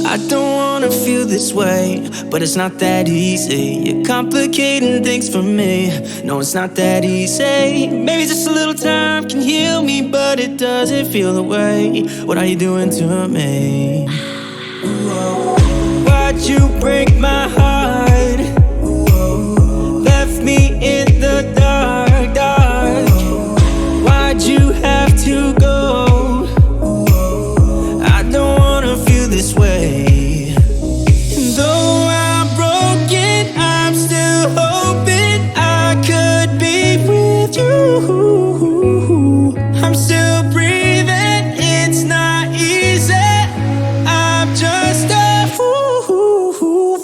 I don't wanna feel this way, but it's not that easy. You're complicating things for me. No, it's not that easy. Maybe just a little time can heal me, but it doesn't feel the way. What are you doing to me? Why'd you break my heart? Left me in the dark, dark. Why'd you have to go? I don't wanna feel this way. Though I'm broken, I'm still hoping I could be with you. I'm still breathing, it's not easy. I'm just a fool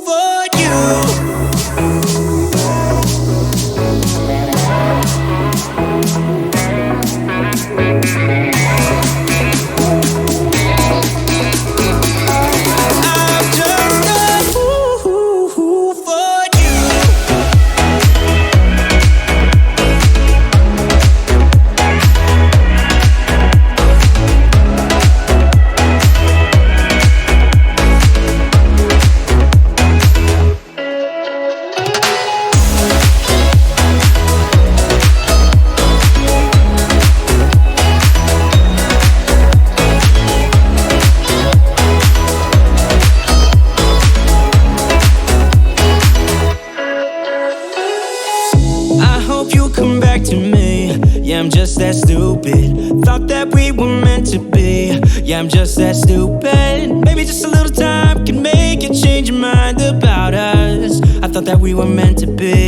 I'm just that stupid. Thought that we were meant to be. Yeah, I'm just that stupid. Maybe just a little time can make you change your mind about us. I thought that we were meant to be.